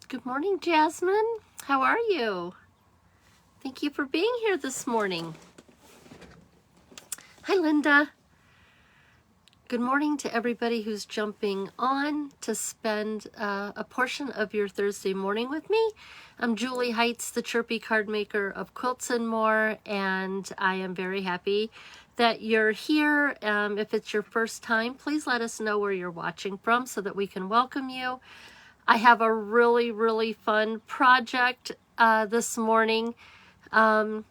Good morning, Jasmine. How are you? Thank you for being here this morning. Hi, Linda. Good morning to everybody who's jumping on to spend a portion of your Thursday morning with me. I'm Julie Heights, the chirpy card maker of Quilts and More, and I am very happy that you're here. If it's your first time, please let us know where you're watching from so that we can welcome you. I have a really, really fun project this morning. I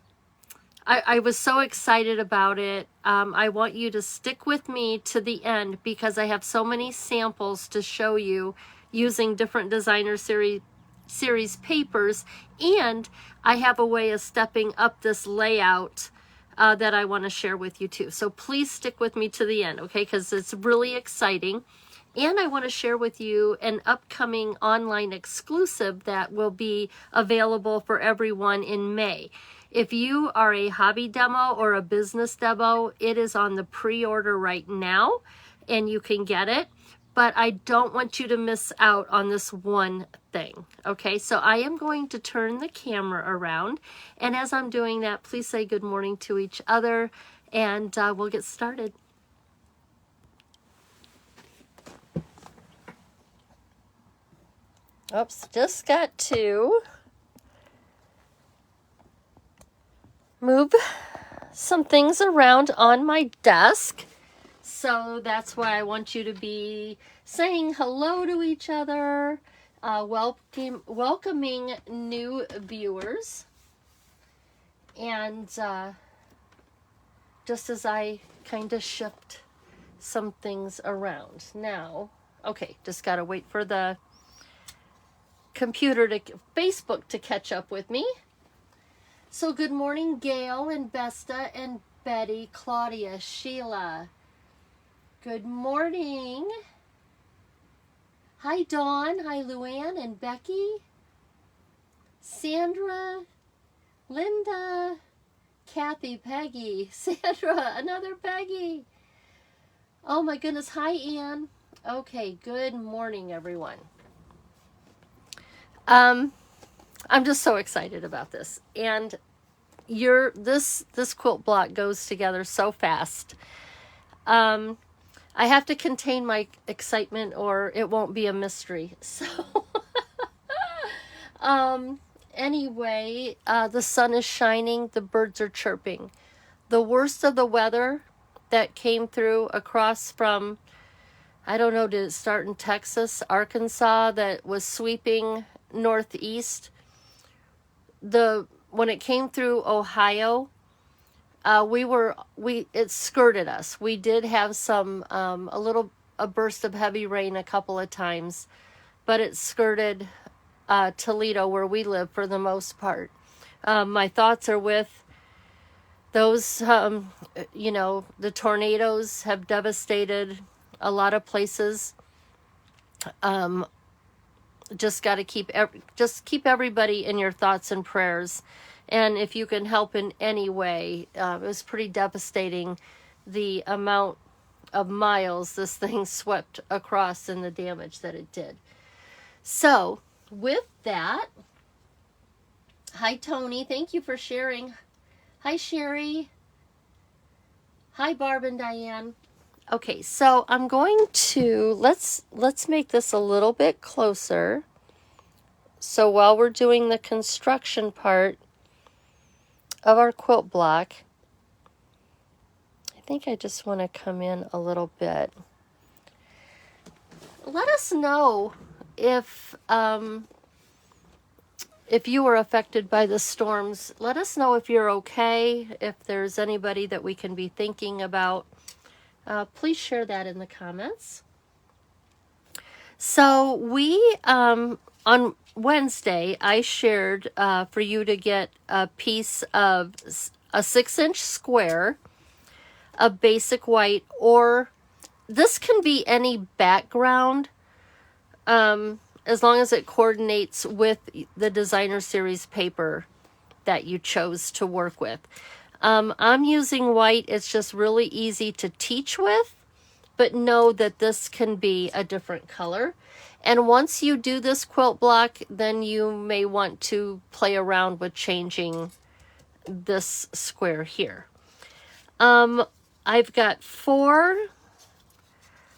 was so excited about it. I want you to stick with me to the end because I have so many samples to show you using different designer series papers, and I have a way of stepping up this layout that I want to share with you too. So please stick with me to the end, okay? Because it's really exciting. And I want to share with you an upcoming online exclusive that will be available for everyone in May. If you are a hobby demo or a business demo, it is on the pre-order right now and you can get it. But I don't want you to miss out on this one thing. Okay, so I am going to turn the camera around. And as I'm doing that, please say good morning to each other and we'll get started. Oops, just got to move some things around on my desk. So that's why I want you to be saying hello to each other, welcoming new viewers. And just as I kind of shift some things around. Now, okay, just got to wait for the computer to Facebook to catch up with me. So good morning, Gail and Besta and Betty, Claudia, Sheila. Good morning. Hi, Dawn. Hi, Luann and Becky. Sandra, Linda, Kathy, Peggy, Sandra, another Peggy. Oh my goodness. Hi, Ann. Okay, good morning, everyone. I'm just so excited about this, and this quilt block goes together so fast. I have to contain my excitement or it won't be a mystery. So anyway, the sun is shining, the birds are chirping. The worst of the weather that came through across from, I don't know, did it start in Texas, Arkansas, that was sweeping northeast? When it came through Ohio, it skirted us. We did have a burst of heavy rain a couple of times, but it skirted Toledo, where we live, for the most part. My thoughts are with those, the tornadoes have devastated a lot of places. Just got to keep everybody in your thoughts and prayers. And if you can help in any way, it was pretty devastating, the amount of miles this thing swept across and the damage that it did. So with that, hi, Tony. Thank you for sharing. Hi, Sherry. Hi, Barb and Diane. Okay, so I'm going to, let's make this a little bit closer. So while we're doing the construction part of our quilt block, I think I just want to come in a little bit. Let us know if you were affected by the storms. Let us know if you're okay, if there's anybody that we can be thinking about. Please share that in the comments. So on Wednesday, I shared for you to get a piece of a 6-inch square of basic white, or this can be any background as long as it coordinates with the designer series paper that you chose to work with. I'm using white. It's just really easy to teach with, but know that this can be a different color. And once you do this quilt block, then you may want to play around with changing this square here. I've got 4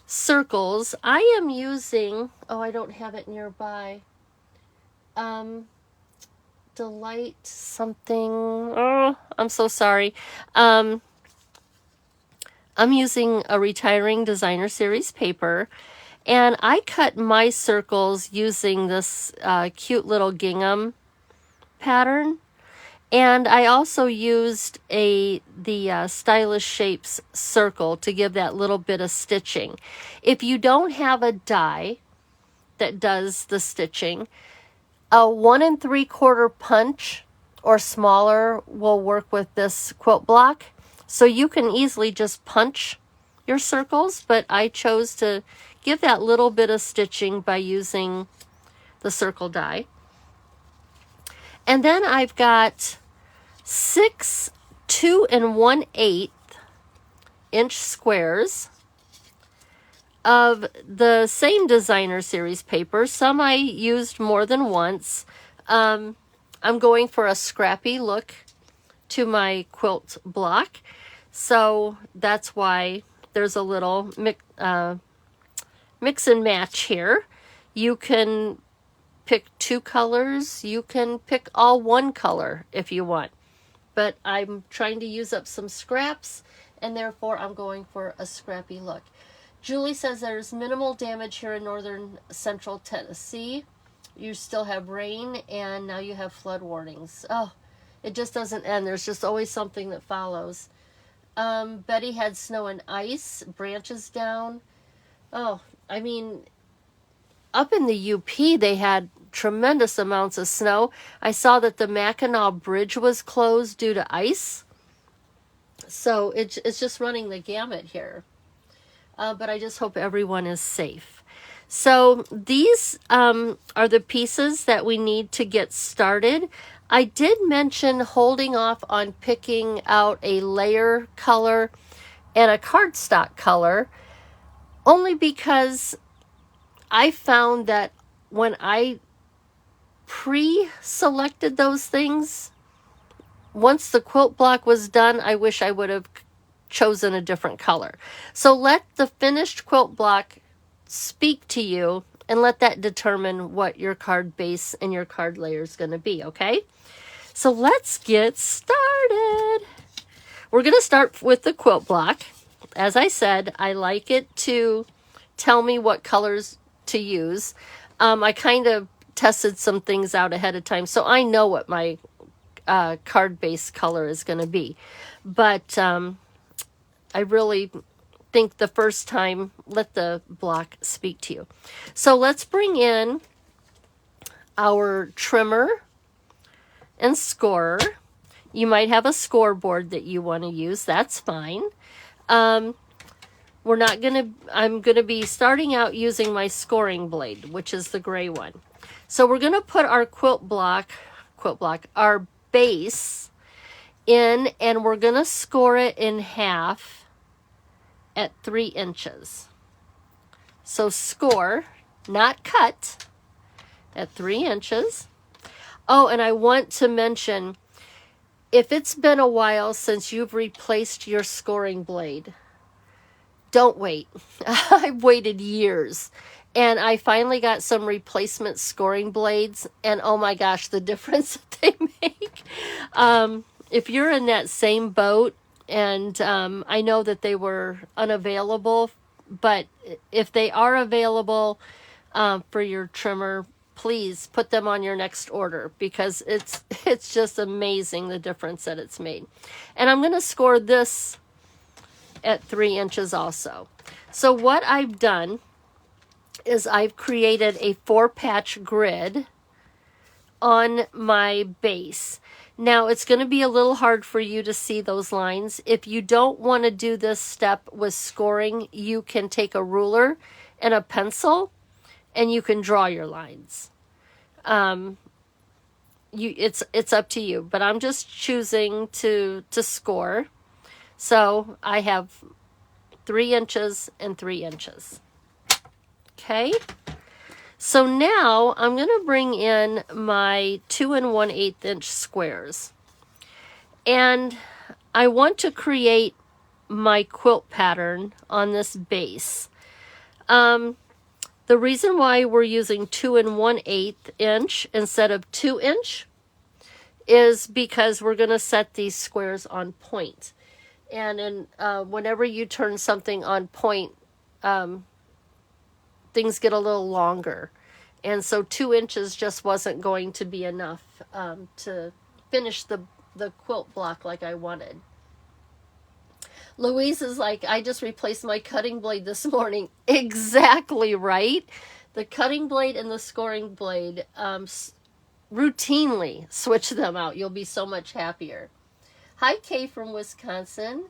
circles. I am using, oh, I don't have it nearby. Delight something. Oh, I'm so sorry. I'm using a Retiring Designer Series paper, and I cut my circles using this cute little gingham pattern. And I also used the Stylish Shapes circle to give that little bit of stitching. If you don't have a die that does the stitching, a 1 3/4 punch or smaller will work with this quilt block. So you can easily just punch your circles, but I chose to give that little bit of stitching by using the circle die. And then I've got 6 2 1/8 inch squares of the same Designer Series paper. Some I used more than once. I'm going for a scrappy look to my quilt block, so that's why there's a little mix and match here. You can pick 2 colors. You can pick all 1 color if you want. But I'm trying to use up some scraps, and therefore I'm going for a scrappy look. Julie says there's minimal damage here in northern central Tennessee. You still have rain, and now you have flood warnings. Oh, it just doesn't end. There's just always something that follows. Betty had snow and ice, branches down. Oh, I mean, up in the UP, they had tremendous amounts of snow. I saw that the Mackinac Bridge was closed due to ice. So it's just running the gamut here. But I just hope everyone is safe. So these are the pieces that we need to get started. I did mention holding off on picking out a layer color and a cardstock color, only because I found that when I pre-selected those things, once the quilt block was done, I wish I would have chosen a different color. So let the finished quilt block speak to you, and let that determine what your card base and your card layer is going to be, okay? So let's get started. We're going to start with the quilt block. As I said, I like it to tell me what colors to use. I kind of tested some things out ahead of time, so I know what my card base color is going to be. But I really think the first time, let the block speak to you. So let's bring in our trimmer and scorer. You might have a scoreboard that you want to use. That's fine. I'm going to be starting out using my scoring blade, which is the gray one. So we're going to put our our base in, and we're going to score it in half at 3 inches. So score, not cut, at 3 inches. Oh, and I want to mention, if it's been a while since you've replaced your scoring blade, don't wait. I've waited years, and I finally got some replacement scoring blades, and oh my gosh, the difference that they make. If you're in that same boat, and I know that they were unavailable, but if they are available for your trimmer, please put them on your next order, because it's just amazing the difference that it's made. And I'm going to score this at 3 inches also. So what I've done is I've created a 4-patch grid on my base. Now, it's going to be a little hard for you to see those lines. If you don't want to do this step with scoring, you can take a ruler and a pencil, and you can draw your lines. It's up to you, but I'm just choosing to score. So I have 3 inches and 3 inches. Okay. So now I'm going to bring in my 2 1/8 inch squares. And I want to create my quilt pattern on this base. The reason why we're using 2 1/8 inch instead of 2 inch is because we're going to set these squares on point. And whenever you turn something on point, things get a little longer. And so 2 inches just wasn't going to be enough to finish the quilt block like I wanted. Louise is like, I just replaced my cutting blade this morning. Exactly right. The cutting blade and the scoring blade, routinely switch them out. You'll be so much happier. Hi, Kay from Wisconsin.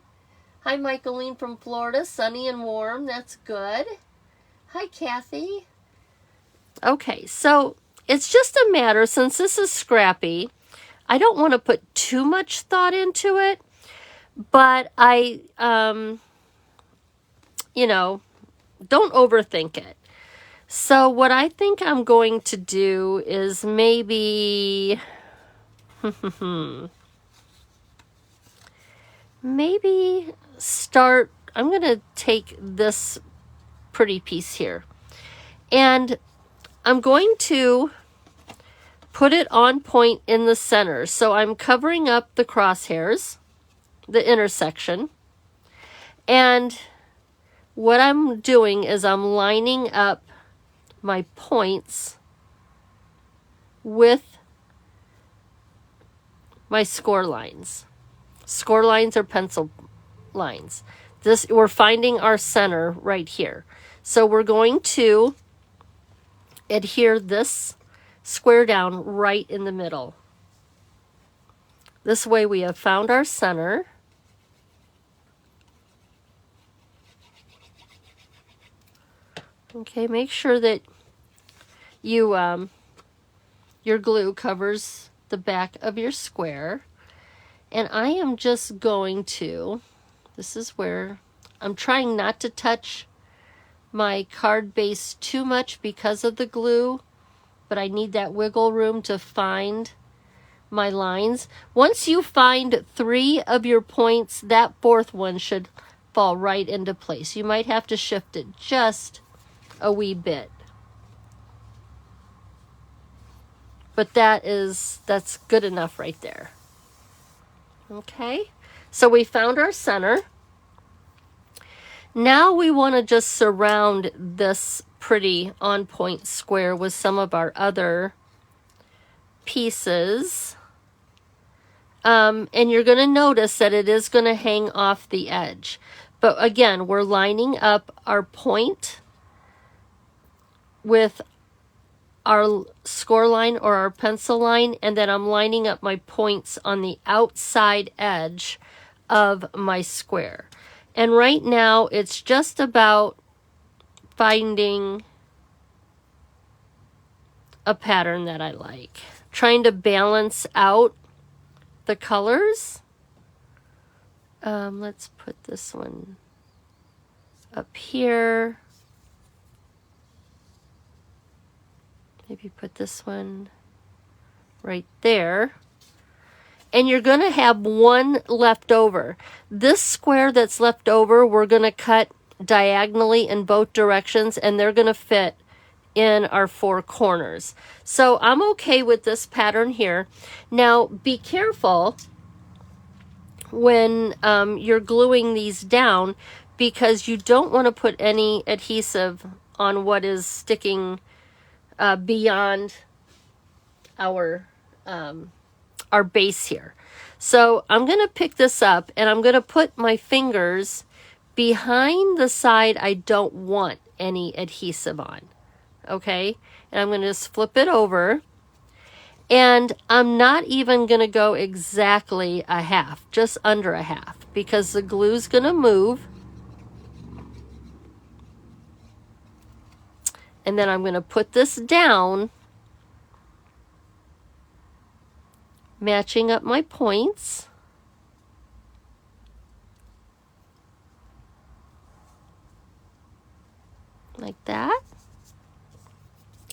Hi, Michaeline from Florida. Sunny and warm. That's good. Hi, Kathy. Okay, so it's just a matter, since this is scrappy, I don't want to put too much thought into it. But I, you know, don't overthink it. So what I think I'm going to do is maybe, maybe start, I'm going to take this pretty piece here. And I'm going to put it on point in the center. So I'm covering up the crosshairs, the intersection, and what I'm doing is I'm lining up my points with my score lines. Score lines are pencil lines. We're finding our center right here. So we're going to adhere this square down right in the middle. This way we have found our center. Okay, make sure that you your glue covers the back of your square. And I am just going to, this is where I'm trying not to touch my card base too much because of the glue, but I need that wiggle room to find my lines. Once you find 3 of your points, that 4th one should fall right into place. You might have to shift it just a wee bit. But that's good enough right there. Okay, so we found our center. Now we want to just surround this pretty on point square with some of our other pieces. And you're going to notice that it is going to hang off the edge. But again, we're lining up our point with our score line or our pencil line, and then I'm lining up my points on the outside edge of my square. And right now it's just about finding a pattern that I like, trying to balance out the colors. Let's put this one up here. Maybe put this one right there. And you're going to have one left over. This square that's left over, we're going to cut diagonally in both directions, and they're going to fit in our 4 corners. So I'm okay with this pattern here. Now be careful when you're gluing these down, because you don't want to put any adhesive on what is sticking beyond our base here. So I'm going to pick this up and I'm going to put my fingers behind the side I don't want any adhesive on. Okay, and I'm going to just flip it over, and I'm not even going to go exactly a half, just under a half, because the glue's going to move. And then I'm going to put this down, matching up my points. Like that.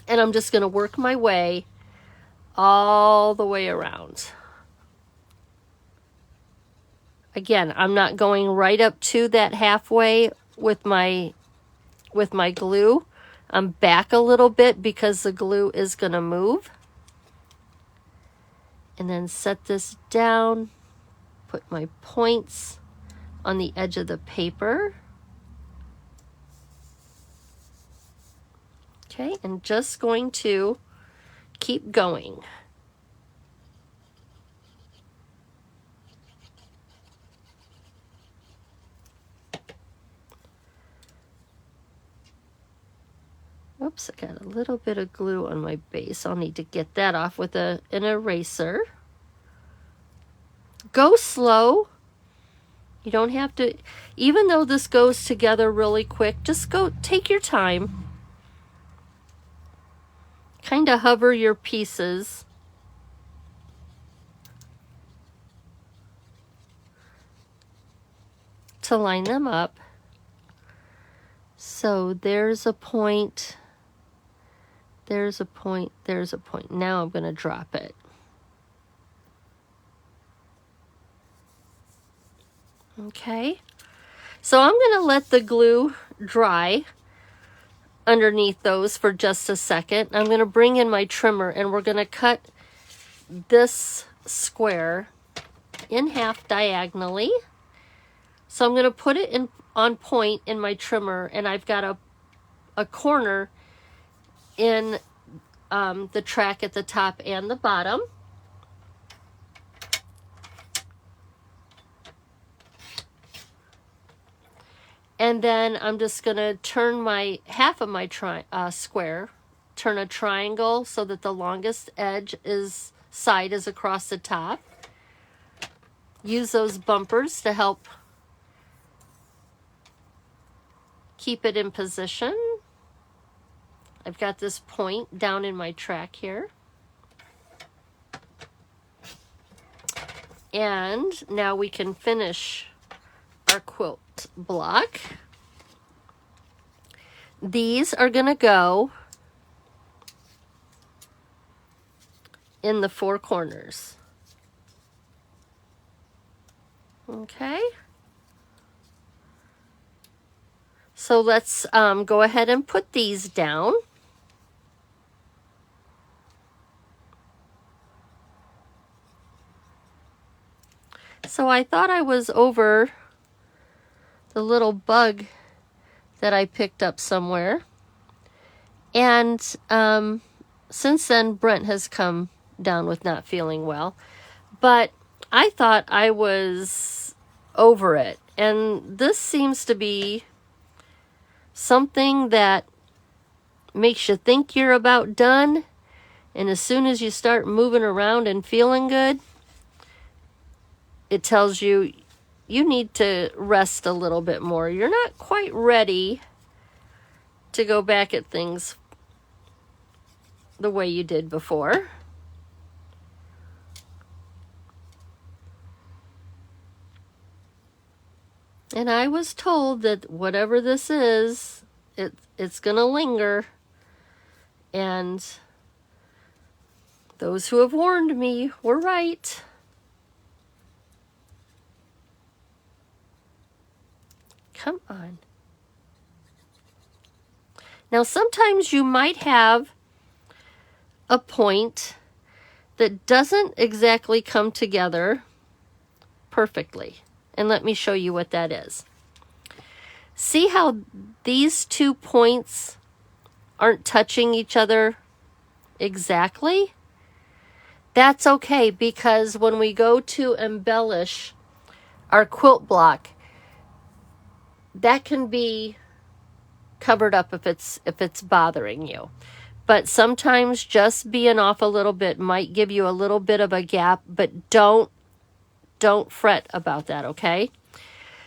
And I'm just going to work my way all the way around. Again, I'm not going right up to that halfway with my glue. I'm back a little bit because the glue is going to move. And then set this down, put my points on the edge of the paper. Okay, and just going to keep going. Oops, I got a little bit of glue on my base. I'll need to get that off with an eraser. Go slow. You don't have to, even though this goes together really quick, just take your time. Kind of hover your pieces. To line them up. So there's a point. There's a point, there's a point. Now I'm going to drop it. Okay. So I'm going to let the glue dry underneath those for just a second. I'm going to bring in my trimmer and we're going to cut this square in half diagonally. So I'm going to put it on point in my trimmer, and I've got a corner in the track at the top and the bottom. And then I'm just going to turn my half of my square, turn a triangle so that the longest side is across the top. Use those bumpers to help keep it in position. I've got this point down in my track here. And now we can finish our quilt block. These are going to go in the four corners. Okay. So let's go ahead and put these down. So I thought I was over the little bug that I picked up somewhere. And since then, Brent has come down with not feeling well. But I thought I was over it. And this seems to be something that makes you think you're about done. And as soon as you start moving around and feeling good, it tells you you need to rest a little bit more. You're not quite ready to go back at things the way you did before. And I was told that whatever this is, it's going to linger. And those who have warned me were right. Come on. Now, sometimes you might have a point that doesn't exactly come together perfectly. And let me show you what that is. See how these 2 points aren't touching each other exactly? That's okay, because when we go to embellish our quilt block, that can be covered up if it's bothering you. But sometimes just being off a little bit might give you a little bit of a gap, but don't fret about that, okay?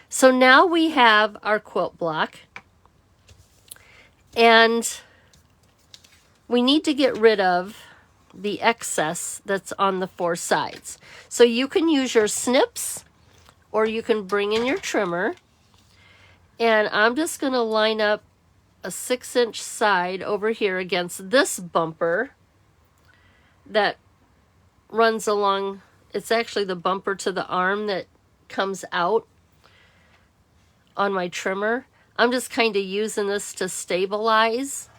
So now we have our quilt block, and we need to get rid of the excess that's on the 4 sides. So you can use your snips, or you can bring in your trimmer. And I'm just going to line up a 6-inch side over here against this bumper that runs along. It's actually the bumper to the arm that comes out on my trimmer. I'm just kind of using this to stabilize.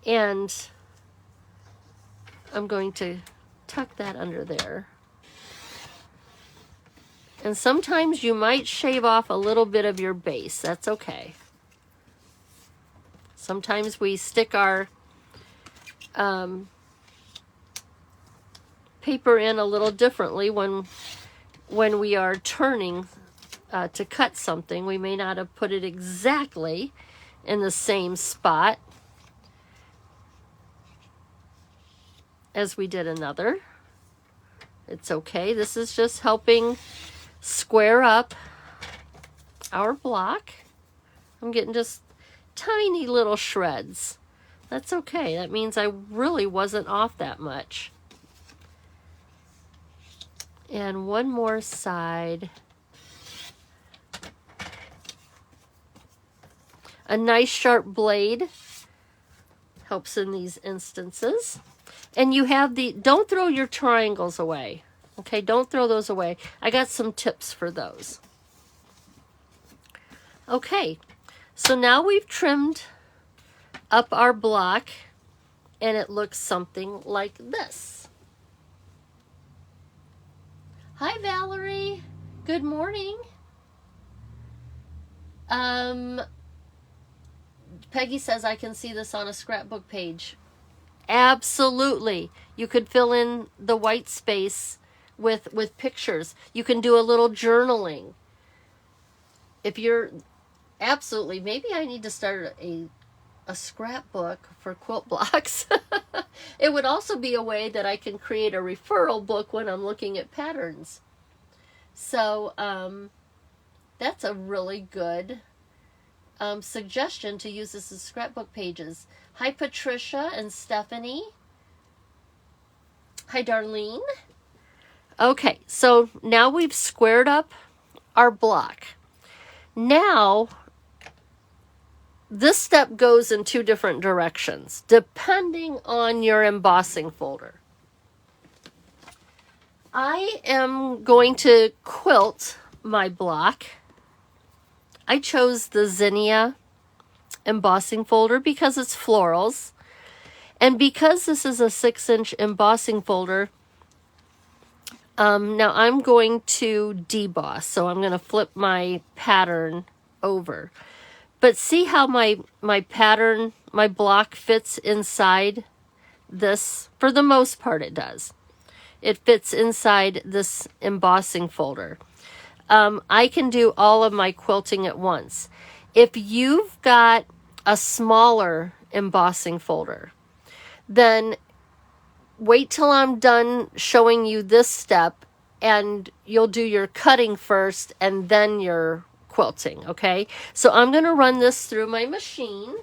And I'm going to tuck that under there. And sometimes you might shave off a little bit of your base. That's okay. Sometimes we stick our paper in a little differently when we are turning to cut something. We may not have put it exactly in the same spot as we did another. It's okay. This is just helping square up our block. I'm getting just tiny little shreds. That's okay. That means I really wasn't off that much. And one more side. A nice sharp blade helps in these instances. And you have the, don't throw your triangles away. Okay, don't throw those away. I got some tips for those. Okay, so now we've trimmed up our block and it looks something like this. Hi, Valerie. Good morning. Peggy says I can see this on a scrapbook page. Absolutely. You could fill in the white space with pictures. You can do a little journaling. If you're absolutely, maybe I need to start a scrapbook for quilt blocks. It would also be a way that I can create a referral book when I'm looking at patterns. So that's a really good suggestion to use this as scrapbook pages. Hi, Patricia and Stephanie. Hi, Darlene. Okay, so now we've squared up our block. Now, this step goes in two different directions, depending on your embossing folder. I am going to quilt my block. I chose the Zinnia embossing folder because it's florals. And because this is a 6-inch embossing folder, now I'm going to deboss. So I'm going to flip my pattern over. But see how my pattern, my block fits inside this? For the most part it does. It fits inside this embossing folder. I can do all of my quilting at once. If you've got a smaller embossing folder, then wait till I'm done showing you this step and you'll do your cutting first and then your quilting, okay? So I'm going to run this through my machine.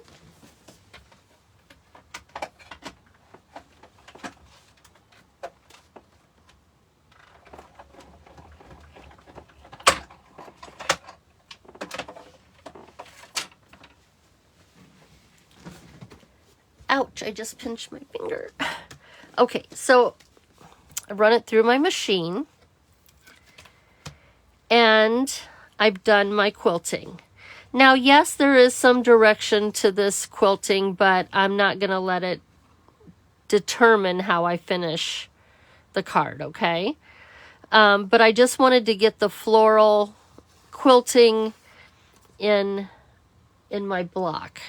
Ouch, I just pinched my finger. Okay, so I run it through my machine and I've done my quilting. Now, yes, there is some direction to this quilting, but I'm not going to let it determine how I finish the card, okay? But I just wanted to get the floral quilting in my block.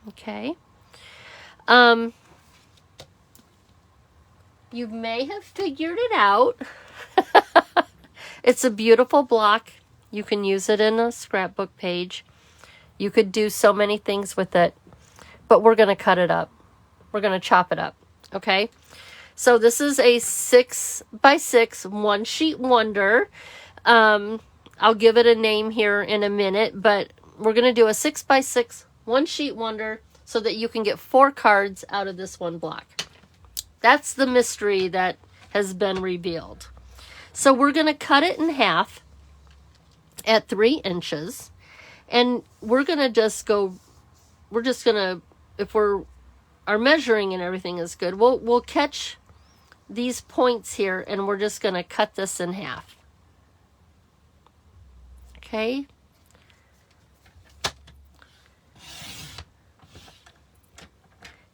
Okay. You may have figured it out. It's a beautiful block. You can use it in a scrapbook page. You could do so many things with it, but we're going to cut it up. We're going to chop it up. Okay. So this is a 6x6 one sheet wonder. I'll give it a name here in a minute, but we're going to do a 6x6 one sheet wonder so that you can get 4 cards out of this one block. That's the mystery that has been revealed. So we're going to cut it in half. at 3 inches. And we're going to just go, we're just going to, if our measuring and everything is good, we'll catch these points here, and we're just going to cut this in half. Okay.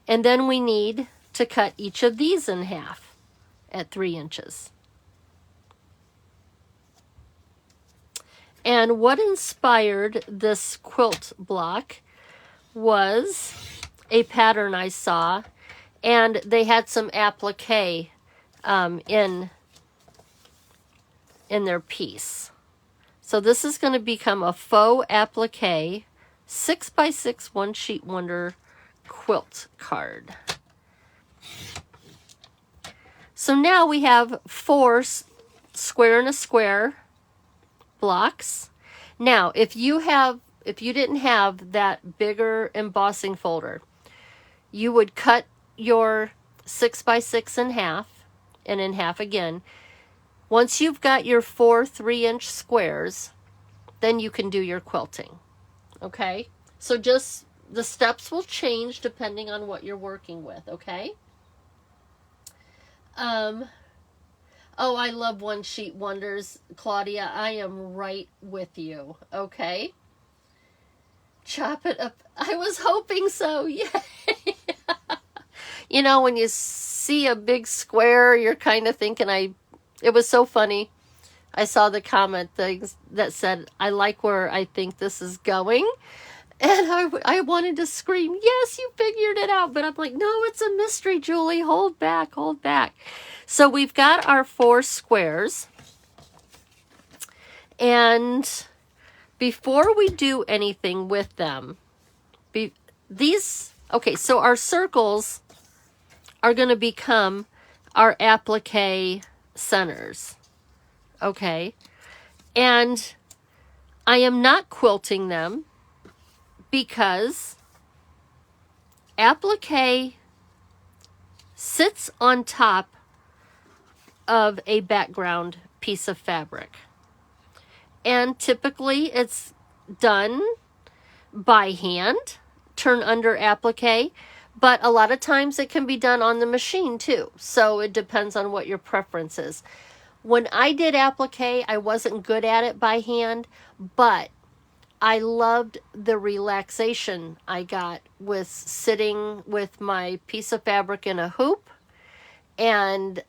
And then we need to cut each of these in half at 3 inches. And what inspired this quilt block was a pattern I saw, and they had some applique in their piece. So this is going to become a faux applique 6x6 one sheet wonder quilt card. So now we have 4 square and a square blocks. Now, if you didn't have that bigger embossing folder, you would cut your 6x6 in half, and in half again. Once you've got your 4 3-inch squares, then you can do your quilting. Okay? So just the steps will change depending on what you're working with, okay? Oh, I love one sheet wonders, Claudia. I am right with you, okay? Chop it up. I was hoping so. Yay! You know, when you see a big square, you're kind of thinking, it was so funny. I saw the comment things that said, I like where I think this is going. And I wanted to scream, yes, you figured it out. But I'm like, no, it's a mystery, Julie. Hold back, hold back. So we've got our 4 squares. And before we do anything with them, okay, so our circles are going to become our applique centers. Okay. And I am not quilting them, because applique sits on top of a background piece of fabric. And typically it's done by hand, turn under applique, but a lot of times it can be done on the machine too. So it depends on what your preference is. When I did applique, I wasn't good at it by hand, but I loved the relaxation I got with sitting with my piece of fabric in a hoop and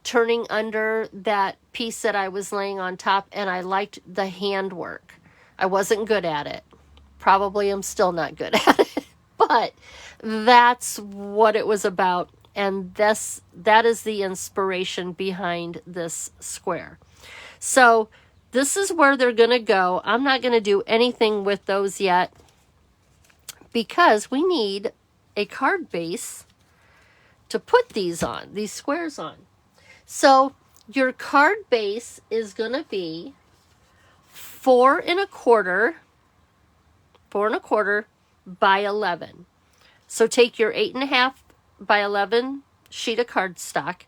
turning under that piece that I was laying on top, and I liked the handwork. I wasn't good at it. Probably am still not good at it, but that's what it was about, and that is the inspiration behind this square. So this is where they're going to go. I'm not going to do anything with those yet because we need a card base to put these squares on. So your card base is going to be 4 1/4 by 11. So take your 8 1/2 by 11 sheet of cardstock,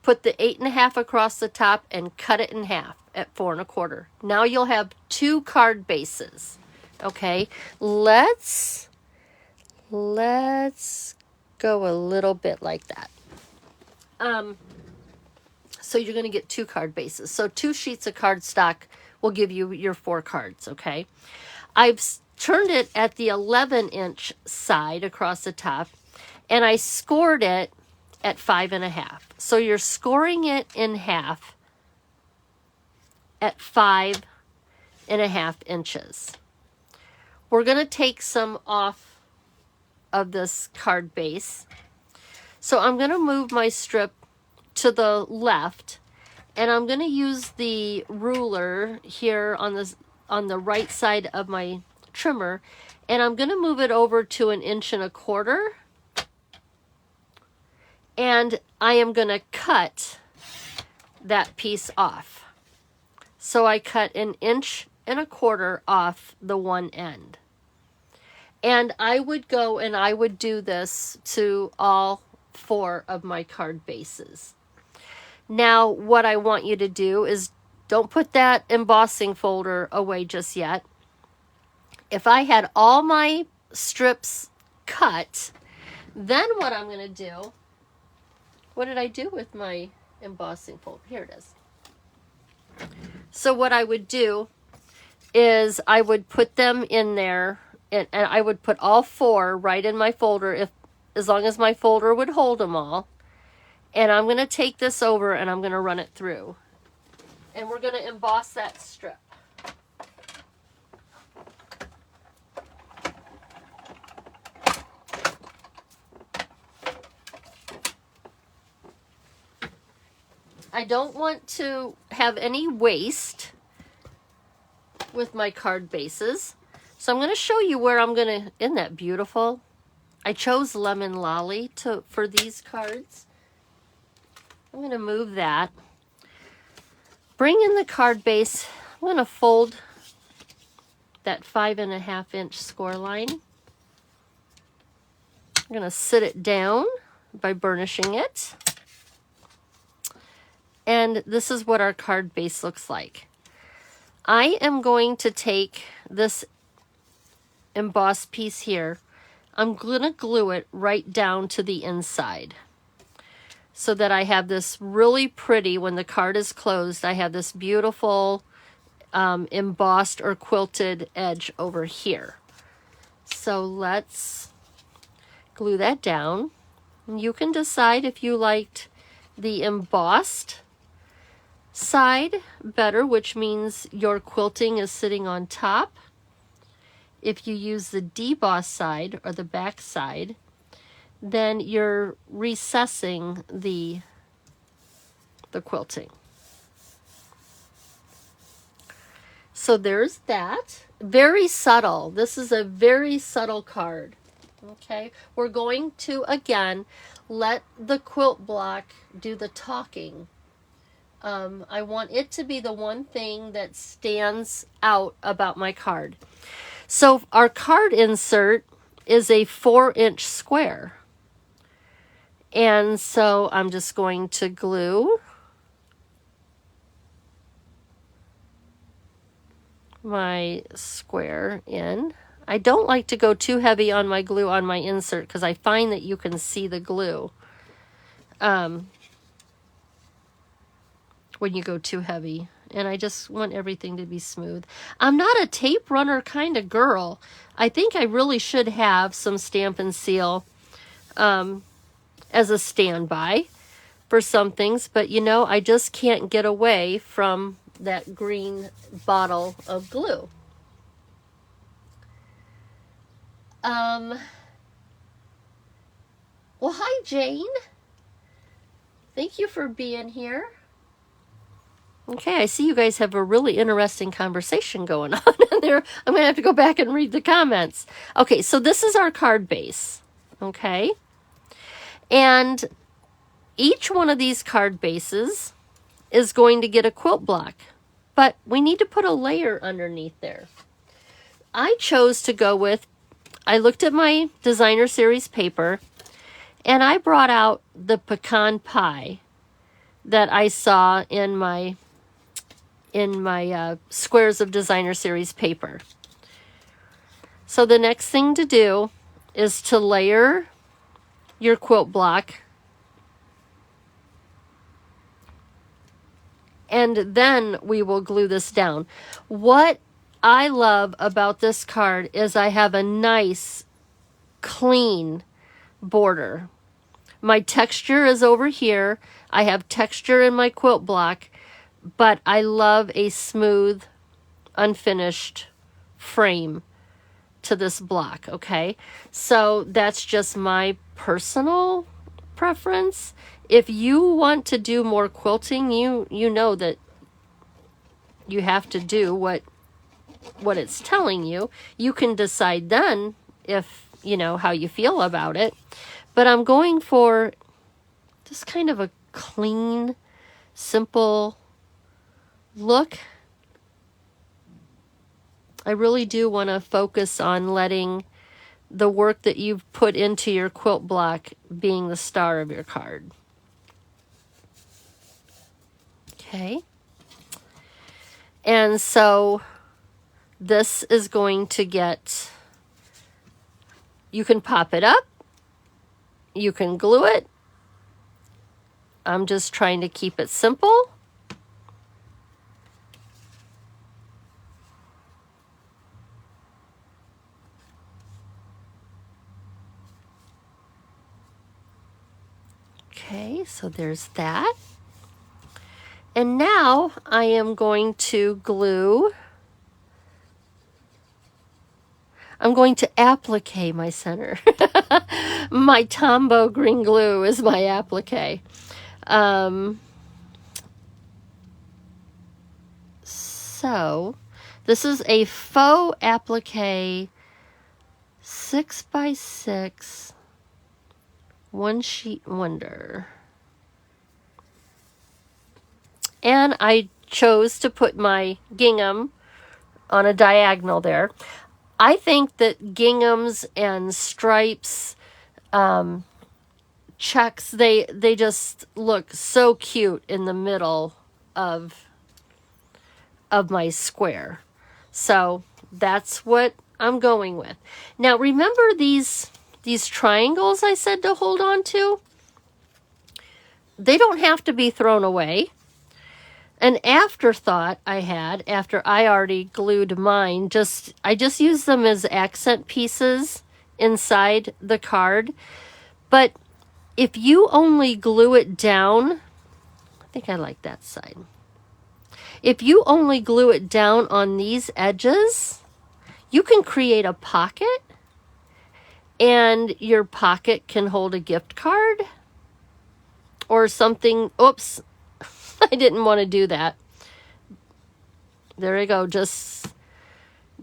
put the 8 1/2 across the top, and cut it in half at 4 1/4. Now you'll have 2 card bases. Okay, let's go a little bit like that. So you're going to get 2 card bases. So 2 sheets of cardstock will give you your 4 cards. Okay, I've turned it at the 11-inch side across the top, and I scored it at 5 1/2. So you're scoring it in half at 5 1/2 inches. We're going to take some off of this card base. So I'm going to move my strip to the left, and I'm going to use the ruler here on the right side of my trimmer, and I'm going to move it over to 1 1/4 inches. And I am going to cut that piece off. So I cut 1 1/4 inches off the one end. And I would go and I would do this to all 4 of my card bases. Now, what I want you to do is don't put that embossing folder away just yet. If I had all my strips cut, then what I'm going to do, what did I do with my embossing folder? Here it is. So what I would do is I would put them in there, and I would put all 4 right in my folder, as long as my folder would hold them all. And I'm going to take this over and I'm going to run it through. And we're going to emboss that strip. I don't want to have any waste with my card bases. So I'm going to show you where I'm going to, isn't that beautiful? I chose Lemon Lolly for these cards. I'm going to move that. Bring in the card base. I'm going to fold that 5.5-inch score line. I'm going to sit it down by burnishing it. And this is what our card base looks like. I am going to take this embossed piece here. I'm going to glue it right down to the inside so that I have this really pretty, when the card is closed, I have this beautiful embossed or quilted edge over here. So let's glue that down. You can decide if you liked the embossed side better, which means your quilting is sitting on top. If you use the deboss side or the back side, then you're recessing the quilting. So there's that. Very subtle. This is a very subtle card. Okay, we're going to again let the quilt block do the talking. I want it to be the one thing that stands out about my card. So our card insert is a 4-inch square. And so I'm just going to glue my square in. I don't like to go too heavy on my glue on my insert because I find that you can see the glue when you go too heavy. And I just want everything to be smooth. I'm not a tape runner kind of girl. I think I really should have some Stampin' Seal as a standby for some things, but you know, I just can't get away from that green bottle of glue. Well, hi Jane. Thank you for being here. Okay, I see you guys have a really interesting conversation going on in there. I'm going to have to go back and read the comments. Okay, so this is our card base. Okay. And each one of these card bases is going to get a quilt block, but we need to put a layer underneath there. I chose to go with, I looked at my designer series paper and I brought out the pecan pie that I saw in my squares of designer series paper. So the next thing to do is to layer your quilt block, and then we will glue this down. What I love about this card is I have a nice clean border. My texture is over here. I have texture in my quilt block, but I love a smooth, unfinished frame to this block, okay? So that's just my personal preference. If you want to do more quilting, you know that you have to do what it's telling you. You can decide then if, you know, how you feel about it. But I'm going for just kind of a clean, simple look. I really do want to focus on letting the work that you've put into your quilt block being the star of your card. Okay. And so this is going to get, you can pop it up, you can glue it. I'm just trying to keep it simple. Okay, so there's that. And now I am going to glue, I'm going to applique my center. My Tombow green glue is my applique. So this is a Faux Applique 6x6 one sheet wonder. And I chose to put my gingham on a diagonal there. I think that ginghams and stripes, checks, they just look so cute in the middle of my square. So that's what I'm going with. Now remember these triangles I said to hold on to? They don't have to be thrown away. An afterthought I had after I already glued mine, I just used them as accent pieces inside the card. But if you only glue it down, I think I like that side. If you only glue it down on these edges, you can create a pocket, and your pocket can hold a gift card or something. Oops. I didn't want to do that. There we go. Just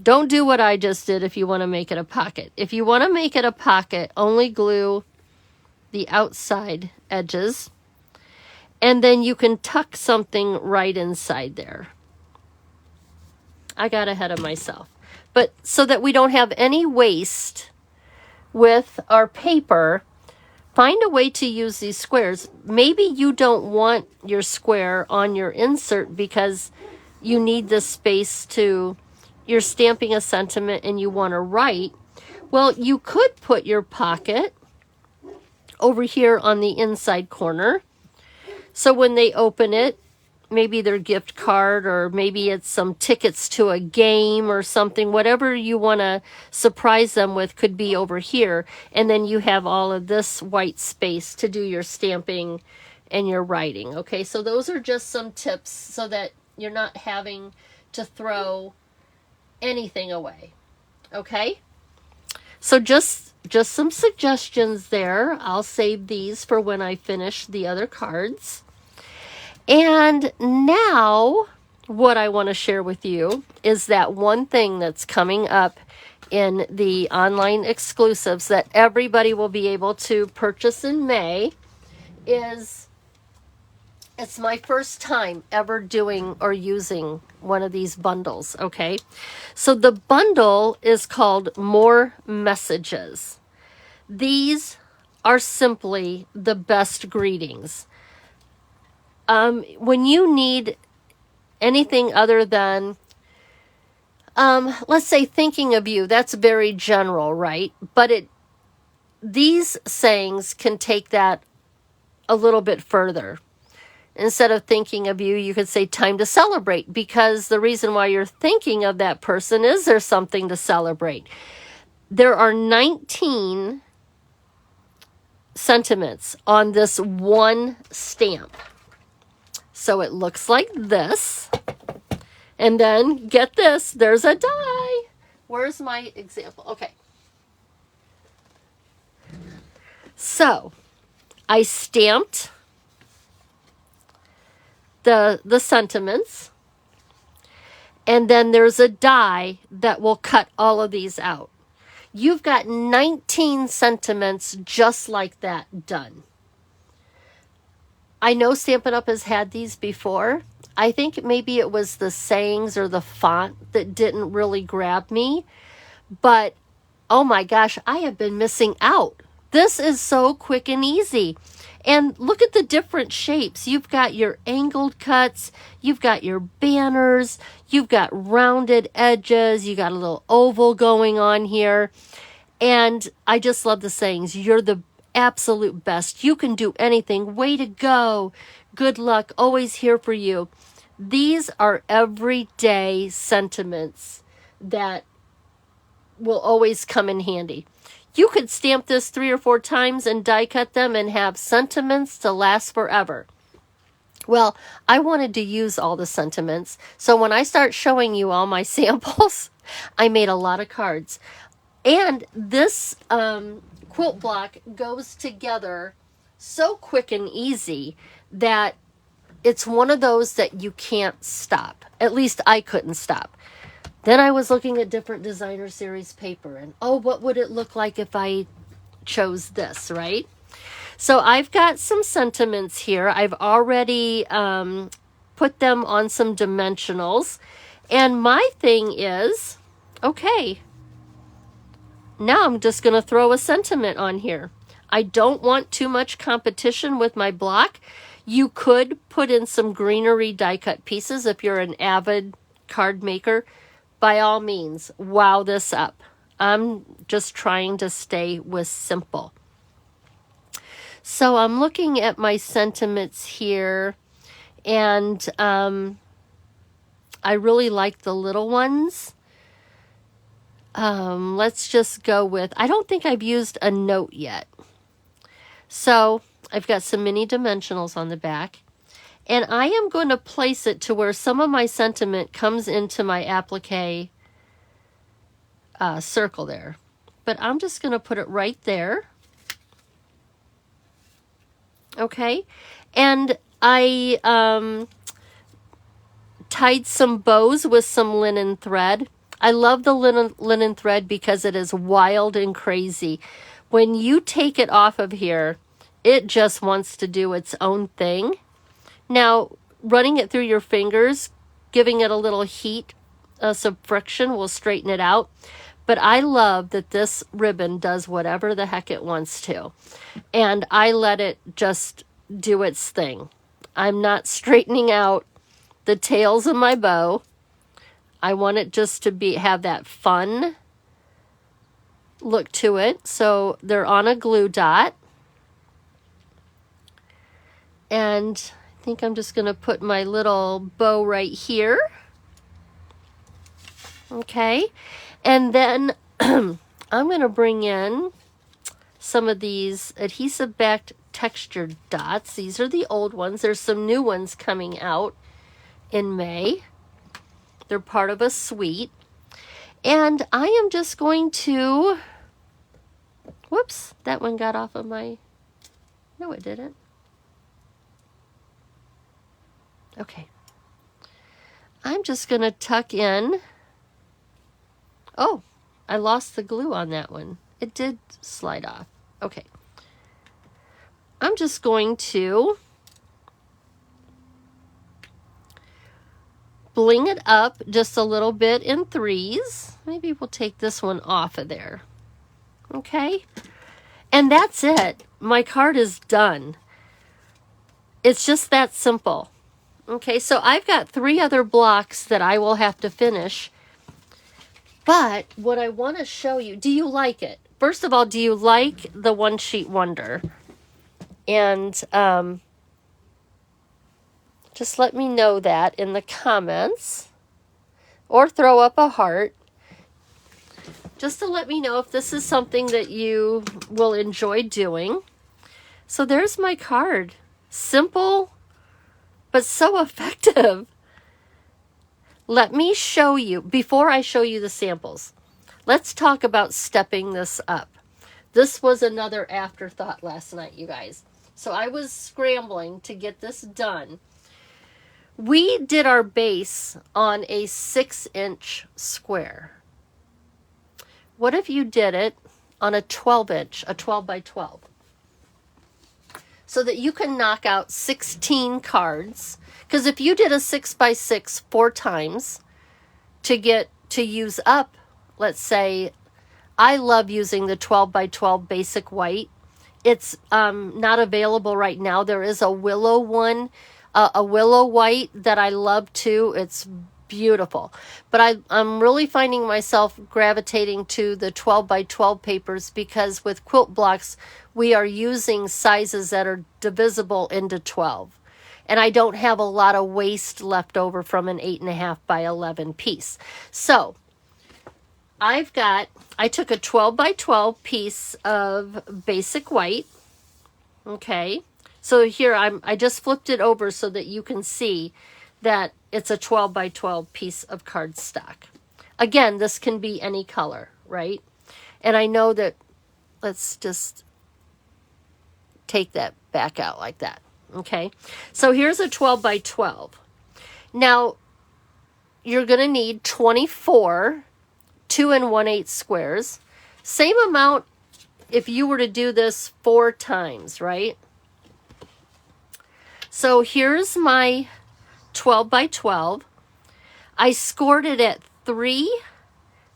don't do what I just did if you want to make it a pocket. If you want to make it a pocket, only glue the outside edges, and then you can tuck something right inside there. I got ahead of myself. But so that we don't have any waste with our paper, find a way to use these squares. Maybe you don't want your square on your insert because you need this space to, you're stamping a sentiment and you want to write. Well, you could put your pocket over here on the inside corner. So when they open it, maybe their gift card, or maybe it's some tickets to a game or something, whatever you want to surprise them with could be over here. And then you have all of this white space to do your stamping and your writing. Okay, so those are just some tips so that you're not having to throw anything away. Okay, so just some suggestions there. I'll save these for when I finish the other cards. And now what I want to share with you is that one thing that's coming up in the online exclusives that everybody will be able to purchase in May is, it's my first time ever doing or using one of these bundles, okay? So the bundle is called More Messages. These are simply the best greetings. When you need anything other than, let's say thinking of you, that's very general, right? But these sayings can take that a little bit further. Instead of thinking of you, you could say time to celebrate, because the reason why you're thinking of that person is there's something to celebrate. There are 19 sentiments on this one stamp. So it looks like this. And then get this, there's a die. Where's my example? Okay. So I stamped the sentiments, and then there's a die that will cut all of these out. You've got 19 sentiments just like that done. I know Stampin' Up! Has had these before. I think maybe it was the sayings or the font that didn't really grab me. But, oh my gosh, I have been missing out. This is so quick and easy. And look at the different shapes. You've got your angled cuts, you've got your banners, you've got rounded edges, you got a little oval going on here. And I just love the sayings. You're the absolute best. You can do anything. Way to go. Good luck. Always here for you. These are everyday sentiments that will always come in handy. You could stamp this 3 or 4 times and die cut them and have sentiments to last forever. Well, I wanted to use all the sentiments. So when I start showing you all my samples, I made a lot of cards. And this quilt block goes together so quick and easy that it's one of those that you can't stop. At least I couldn't stop. Then I was looking at different designer series paper and, oh, what would it look like if I chose this, right? So I've got some sentiments here. I've already put them on some dimensionals. And my thing is, okay, now I'm just going to throw a sentiment on here. I don't want too much competition with my block. You could put in some greenery die cut pieces if you're an avid card maker. By all means, wow this up. I'm just trying to stay with simple. So I'm looking at my sentiments here, and I really like the little ones. Let's just go with, I don't think I've used a note yet. So I've got some mini dimensionals on the back. And I am going to place it to where some of my sentiment comes into my applique circle there. But I'm just going to put it right there. Okay. And I tied some bows with some linen thread. I love the linen thread because it is wild and crazy. When you take it off of here, it just wants to do its own thing. Now, running it through your fingers, giving it a little heat, some friction will straighten it out. But I love that this ribbon does whatever the heck it wants to. And I let it just do its thing. I'm not straightening out the tails of my bow. I want it just to have that fun look to it. So they're on a glue dot. And I think I'm just going to put my little bow right here. Okay. And then I'm going to bring in some of these adhesive backed textured dots. These are the old ones. There's some new ones coming out in May. They're part of a suite. And I am just going to, whoops, that one got off of my, no it didn't. Okay. I'm just going to tuck in. Oh, I lost the glue on that one. It did slide off. Okay. I'm just going to bling it up just a little bit in 3s. Maybe we'll take this one off of there. Okay. And that's it. My card is done. It's just that simple. Okay, so I've got 3 other blocks that I will have to finish. But what I want to show you, do you like it? First of all, do you like the One Sheet Wonder? And just let me know that in the comments. Or throw up a heart. Just to let me know if this is something that you will enjoy doing. So there's my card. Simple, but so effective. Let me show you, before I show you the samples, let's talk about stepping this up. This was another afterthought last night, you guys. So I was scrambling to get this done. We did our base on a 6-inch square. What if you did it on a 12-inch, a 12 by 12? So that you can knock out 16 cards. Because if you did a 6 by 6 4 times to use up, let's say, I love using the 12 by 12 basic white. It's not available right now. There is a willow one, a willow white that I love too. It's beautiful. But I'm really finding myself gravitating to the 12 by 12 papers because with quilt blocks, we are using sizes that are divisible into 12. And I don't have a lot of waste left over from an 8.5 by 11 piece. So I took a 12 by 12 piece of basic white. Okay. So here I just flipped it over so that you can see that it's a 12 by 12 piece of cardstock. Again, this can be any color, right? And I know that, let's just take that back out like that. Okay. So here's a 12 by 12. Now, you're going to need 24 2 1/8 squares. Same amount if you were to do this 4 times, right? So here's my 12 by 12. I scored it at 3,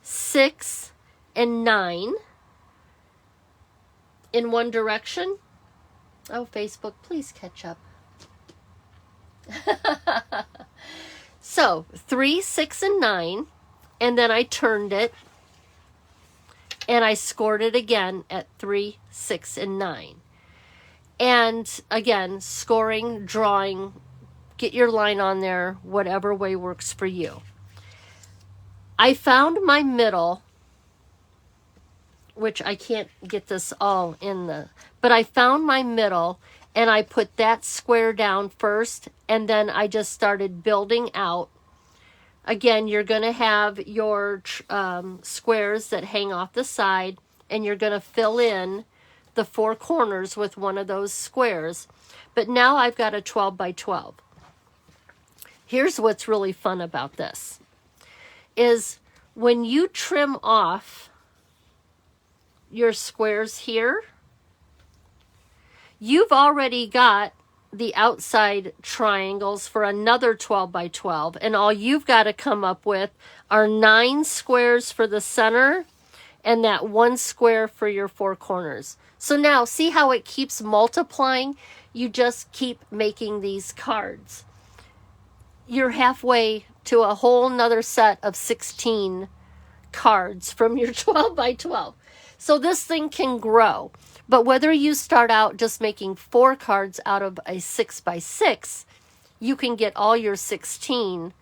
6, and 9 in one direction. Oh, Facebook, please catch up. So 3, 6, and 9, and then I turned it and I scored it again at 3, 6, and 9. And again, scoring, drawing, get your line on there, whatever way works for you. I found my middle, which I can't get this all in but I found my middle and I put that square down first, and then I just started building out. Again, you're going to have your squares that hang off the side, and you're going to fill in the 4 corners with one of those squares. But now I've got a 12 by 12. Here's what's really fun about this, is when you trim off your squares here, you've already got the outside triangles for another 12 by 12, and all you've got to come up with are 9 squares for the center and that 1 square for your 4 corners. So now see how it keeps multiplying? You just keep making these cards. You're halfway to a whole nother set of 16 cards from your 12 by 12. So this thing can grow. But whether you start out just making 4 cards out of a 6 by 6, you can get all your 16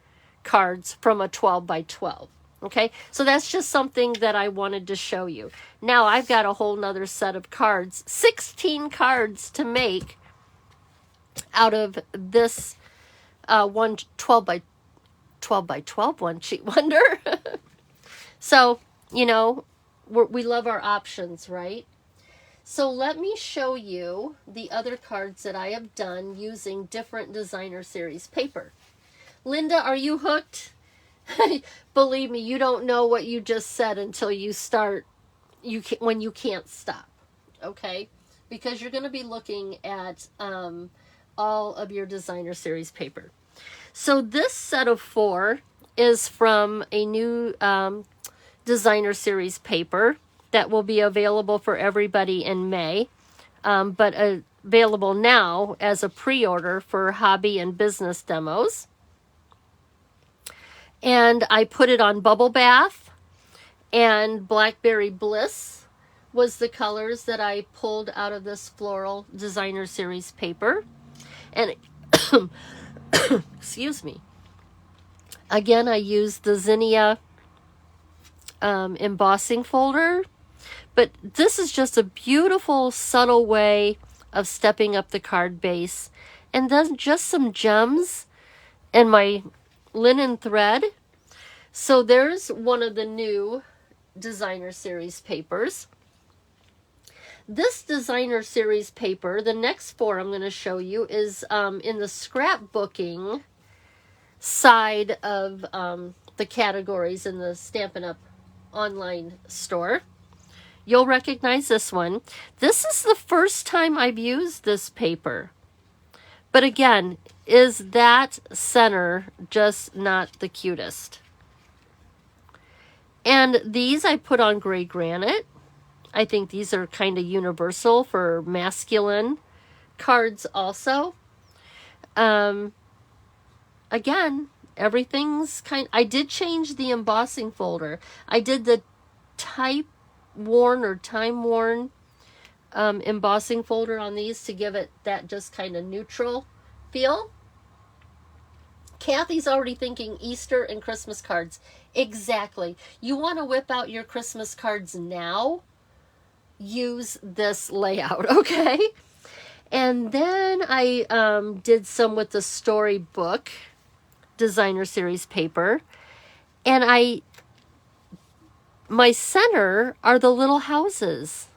cards from a 12 by 12. Okay, so that's just something that I wanted to show you. Now I've got a whole nother set of cards, 16 cards to make out of this one 12 by 12 one sheet wonder. So, you know, we love our options, right? So let me show you the other cards that I have done using different designer series paper. Linda, are you hooked? Believe me, you don't know what you just said until you start, when you can't stop, okay? Because you're going to be looking at all of your designer series paper. So this set of 4 is from a new designer series paper that will be available for everybody in May, but available now as a pre-order for hobby and business demos. And I put it on Bubble Bath, and Blackberry Bliss was the colors that I pulled out of this floral designer series paper. And excuse me. Again, I used the Zinnia embossing folder. But this is just a beautiful, subtle way of stepping up the card base. And then just some gems and my linen thread. So there's one of the new designer series papers. This designer series paper, the next 4 I'm going to show you, is in the scrapbooking side of the categories in the Stampin' Up! Online store. You'll recognize this one. This is the first time I've used this paper. But again, is that center just not the cutest? And these I put on gray granite. I think these are kind of universal for masculine cards also. Again, everything's I did change the embossing folder. I did the type worn or time worn embossing folder on these to give it that just kind of neutral feel. Kathy's already thinking Easter and Christmas cards. Exactly. You want to whip out your Christmas cards now? Use this layout, okay? And then I did some with the storybook designer series paper. And my center are the little houses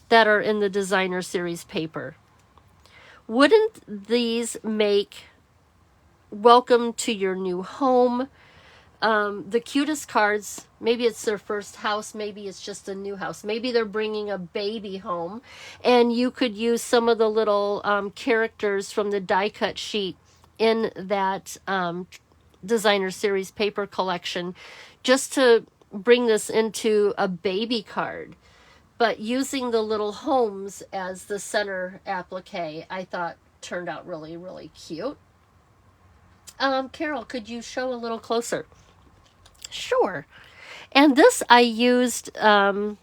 that are in the designer series paper. Wouldn't these make welcome to your new home? The cutest cards, maybe it's their first house, maybe it's just a new house, maybe they're bringing a baby home, and you could use some of the little characters from the die cut sheet in that designer series paper collection just to bring this into a baby card. But using the little homes as the center applique, I thought turned out really, really cute. Carol, could you show a little closer? Sure. And this I used, I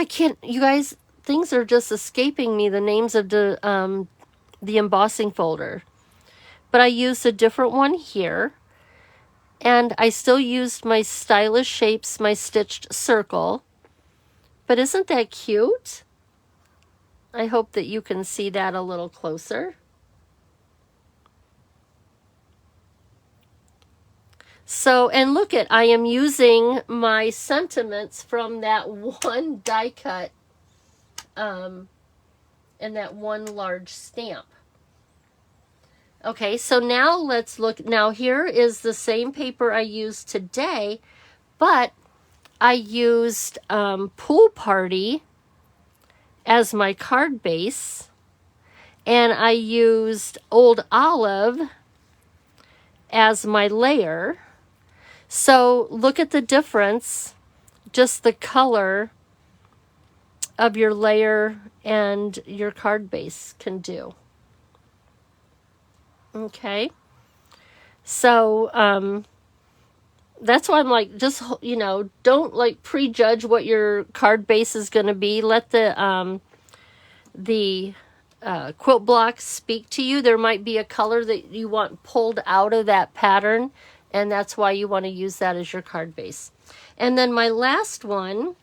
can't, you guys, things are just escaping me, the names of the embossing folder. But I used a different one here. And I still used my Stylish Shapes, my stitched circle. But isn't that cute? I hope that you can see that a little closer. So, and look at, I am using my sentiments from that one die cut and that one large stamp. Okay, so now let's look. Now here is the same paper I used today, but I used Pool Party as my card base, and I used Old Olive as my layer. So look at the difference, just the color of your layer and your card base can do. Okay, so that's why I'm like, just, you know, don't like prejudge what your card base is going to be. Let the quilt blocks speak to you. There might be a color that you want pulled out of that pattern, and that's why you want to use that as your card base. And then my last one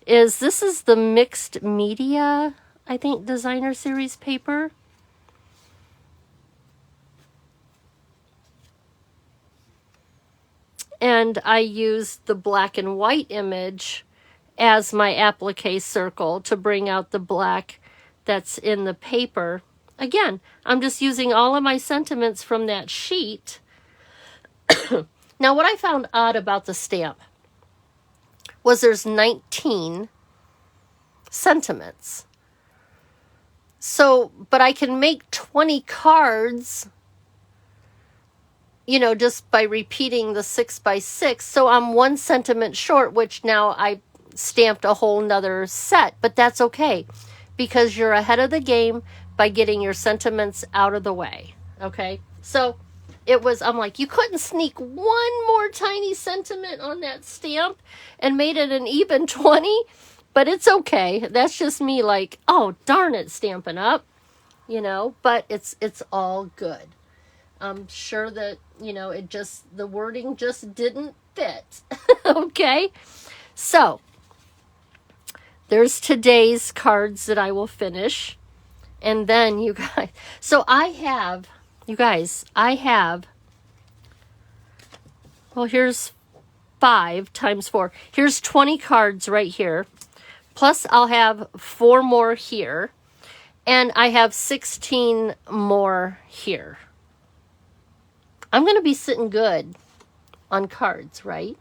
is, this is the mixed media, I think, designer series paper. And I used the black and white image as my applique circle to bring out the black that's in the paper. Again, I'm just using all of my sentiments from that sheet. Now, what I found odd about the stamp was there's 19 sentiments. So, but I can make 20 cards, you know, just by repeating the 6x6. So I'm one sentiment short, which now I stamped a whole nother set, but that's okay because you're ahead of the game by getting your sentiments out of the way. Okay. So it was, I'm like, you couldn't sneak one more tiny sentiment on that stamp and made it an even 20, but it's okay. That's just me like, oh, darn it, Stampin' Up, you know, but it's all good. I'm sure that, you know, it just, the wording just didn't fit. Okay. So there's today's cards that I will finish. And then you guys, so I have, you guys, I have, well, here's 5 times 4. Here's 20 cards right here. Plus I'll have 4 more here. And I have 16 more here. I'm going to be sitting good on cards, right?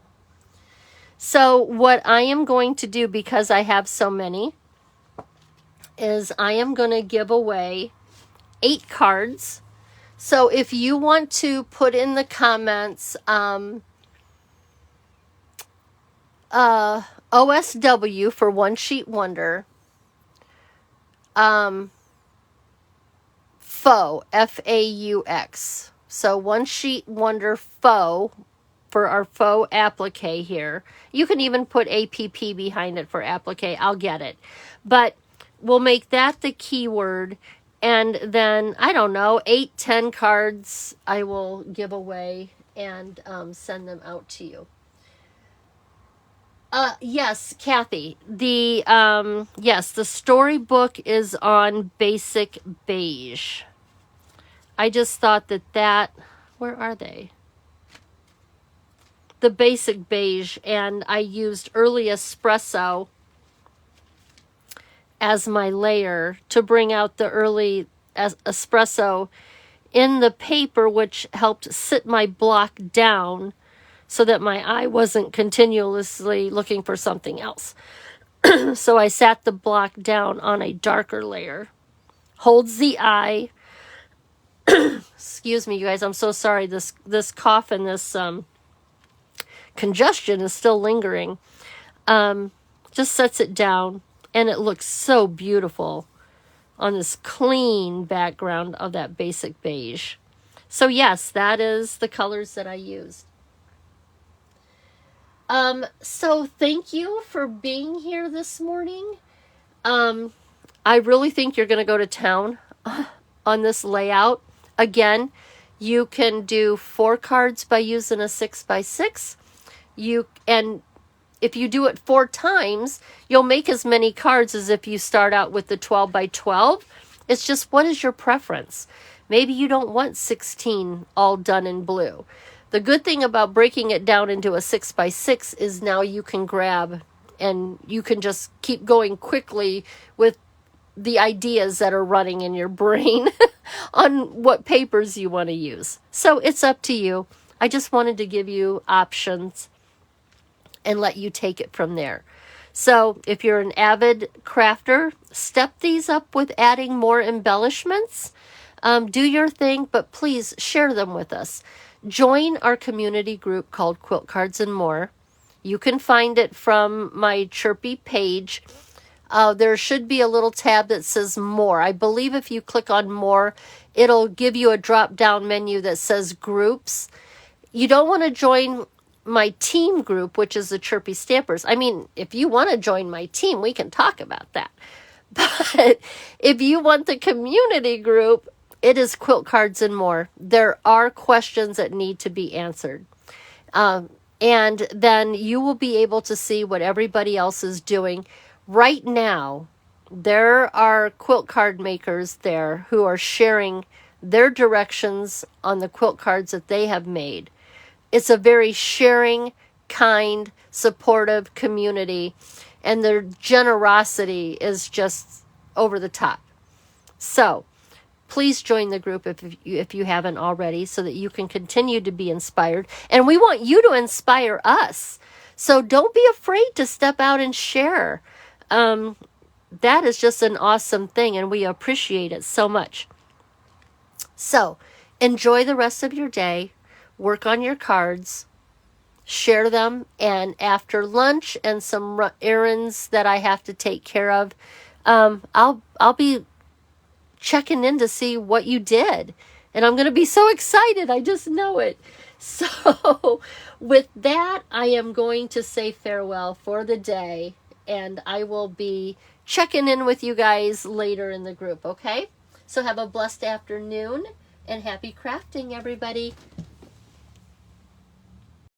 So what I am going to do, because I have so many, is I am going to give away 8 cards. So if you want to put in the comments OSW for One Sheet Wonder. Faux, F-A-U-X. So One Sheet Wonder Faux for our Faux Applique here. You can even put APP behind it for applique. I'll get it. But we'll make that the keyword. And then, I don't know, 8, 10 cards I will give away and send them out to you. Yes, Kathy. Yes, the storybook is on basic beige. I just thought that, where are they? The basic beige, and I used early espresso as my layer to bring out the early espresso in the paper, which helped sit my block down so that my eye wasn't continuously looking for something else. So I sat the block down on a darker layer. Holds the eye. Excuse me, you guys. I'm so sorry. This cough and this congestion is still lingering. Just sets it down, and it looks so beautiful on this clean background of that basic beige. So yes, that is the colors that I used. So thank you for being here this morning. I really think you're going to go to town on this layout. Again, you can do 4 cards by using a 6x6. And if you do it 4 times, you'll make as many cards as if you start out with the 12 by 12. It's just, what is your preference? Maybe you don't want 16 all done in blue. The good thing about breaking it down into a 6x6 is now you can grab and you can just keep going quickly with the ideas that are running in your brain on what papers you want to use. So it's up to you. I just wanted to give you options and let you take it from there. So if you're an avid crafter, step these up with adding more embellishments. Do your thing, but please share them with us. Join our community group called Quilt Cards and More. You can find it from my Chirpy page. There should be a little tab that says More. I believe if you click on More, it'll give you a drop-down menu that says Groups. You don't want to join my team group, which is the Chirpy Stampers. I mean, if you want to join my team, we can talk about that. But if you want the community group, it is Quilt Cards and More. There are questions that need to be answered. And then you will be able to see what everybody else is doing. Right now, there are quilt card makers there who are sharing their directions on the quilt cards that they have made. It's a very sharing, kind, supportive community, and their generosity is just over the top. So please join the group if you haven't already, so that you can continue to be inspired. And we want you to inspire us. So don't be afraid to step out and share. That is just an awesome thing, and we appreciate it so much. So enjoy the rest of your day. Work on your cards. Share them. And after lunch and some errands that I have to take care of, I'll be checking in to see what you did. And I'm going to be so excited. I just know it. So with that, I am going to say farewell for the day. And I will be checking in with you guys later in the group, okay? So have a blessed afternoon and happy crafting, everybody.